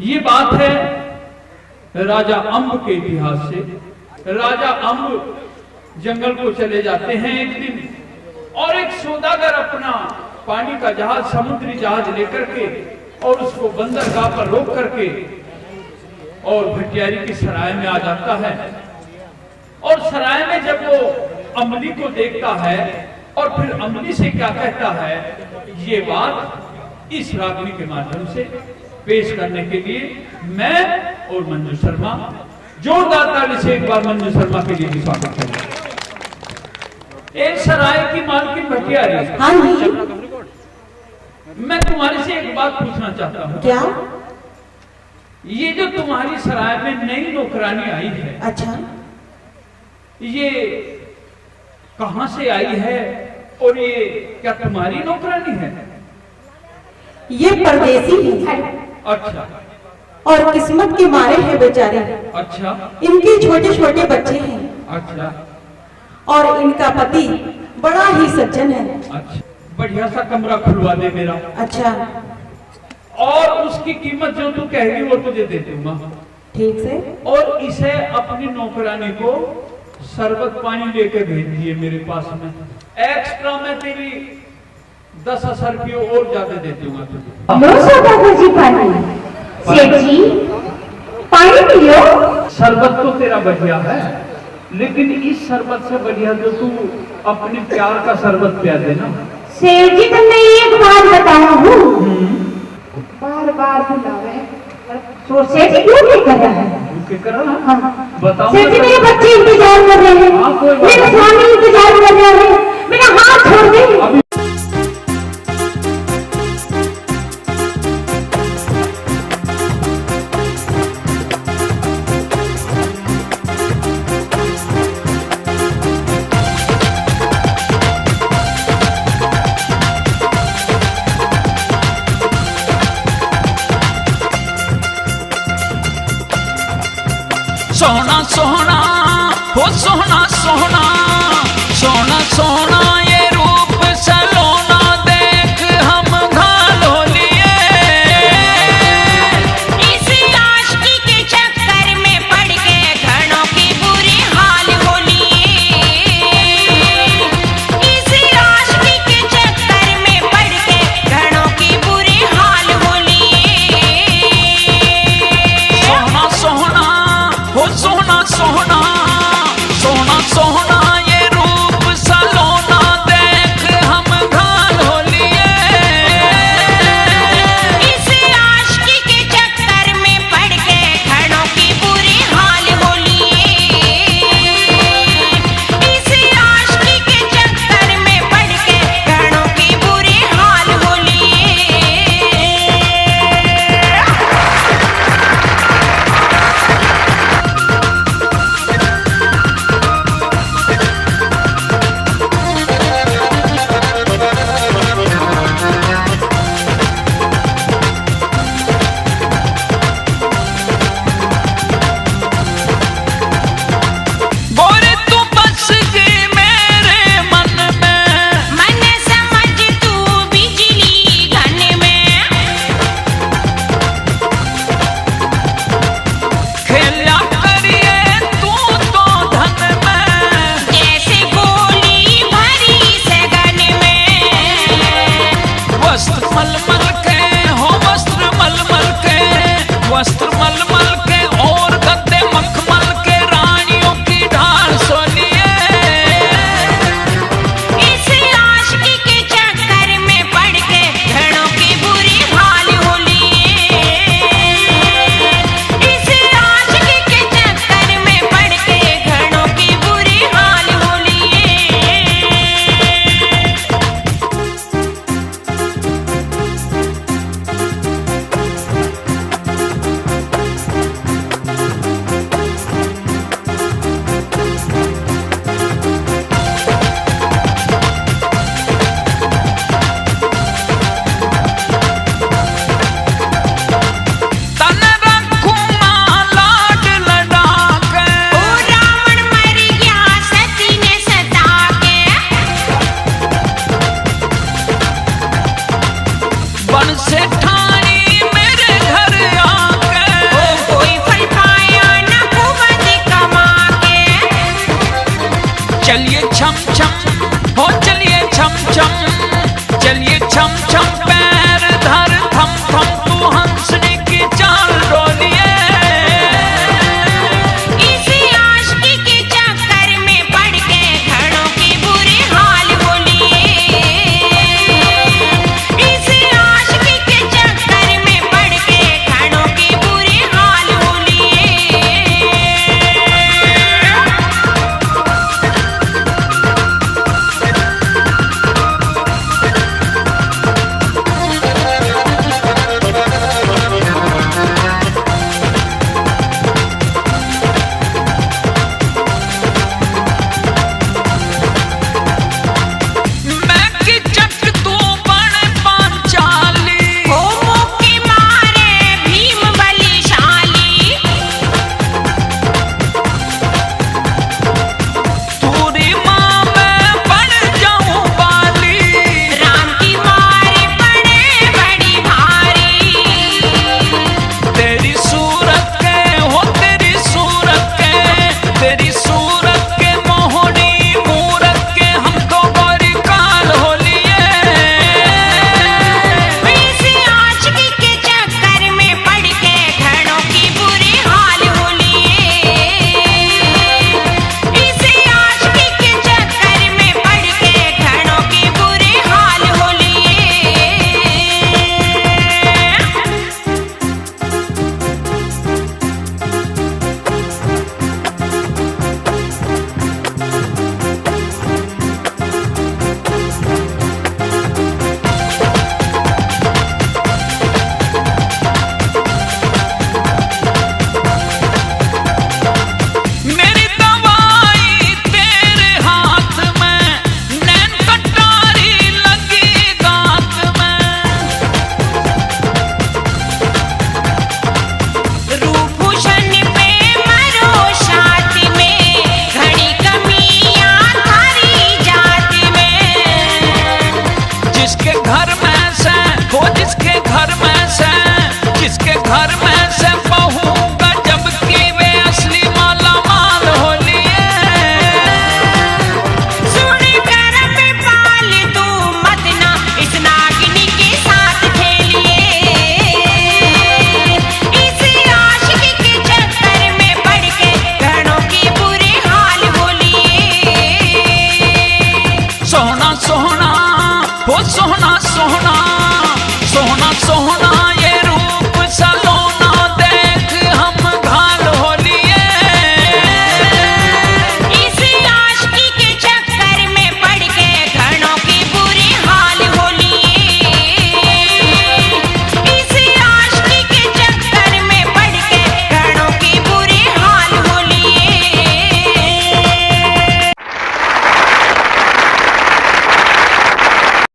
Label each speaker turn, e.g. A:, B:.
A: ये बात है राजा अम्ब के इतिहास से। राजा अम्ब जंगल को चले जाते हैं एक दिन, और एक सौदागर अपना पानी का जहाज, समुद्री जहाज लेकर के, और उसको बंदरगाह पर रोक करके और भटियारी की सराय में आ जाता है। और सराय में जब वो अम्बली को देखता है और फिर अम्बली से क्या कहता है, ये बात इस रागनी के माध्यम से पेश करने के लिए मैं और मंजू शर्मा जोरदार ताली से एक बार मंजू शर्मा के लिए स्वागत करें। एक सराय की मालकिन भटियारी,
B: हाँ जी,
A: मैं तुम्हारे से एक बात पूछना चाहता हूँ।
B: क्या?
A: ये जो तुम्हारी सराय में नई नौकरानी आई है,
B: अच्छा,
A: ये कहां से आई है और ये क्या तुम्हारी नौकरानी है?
B: ये परदेसी है।
A: अच्छा
B: और किस्मत के मारे हैं बेचारे।
A: अच्छा
B: इनके छोटे छोटे बच्चे हैं
A: अच्छा
B: और इनका पति बड़ा ही सज्जन है।
A: अच्छा, बढ़िया सा कमरा खुलवा दे मेरा।
B: अच्छा,
A: और उसकी कीमत जो तू कहेगी वो तुझे दे दूंगा।
B: ठीक से।
A: और इसे अपनी नौकरानी को शरबत पानी लेके भेज दिए मेरे पास में। एक्स्ट्रा मैं तेरी 10,000 रुपये और ज्यादा दे दूंगा तुझे।
C: जी पानी, सेठ जी पानी पियो।
A: शरबत तो तेरा बढ़िया है, लेकिन इस शरबत से बढ़िया जो तू अपने प्यार का शरबत पिया देना।
C: सेठ जी तो मैं एक बार बताया हूँ, बार बार बुलावे। तो सेठ जी क्यों नहीं कर रहा है?
A: बताओ।
C: सेठ जी मेरे बच्चे इंतजार कर रहे हैं, मेरे स्वामी इंतजार कर रहे हैं, मेरा हाथ छोड़ दे।
D: सोना सोना हो सोना सोना सोना सोना ये रूप सलोना देख हम घालो लिए।
E: इसी आशिकी के चक्कर में पड़ के घरों की बुरी हाल हो लिए। इसी आशिकी के चक्कर में पड़ के घरों की बुरी हाल हो लिए।
D: सोना सोना हो सोना सोना सोना सोना ये रूप सलोना घर में से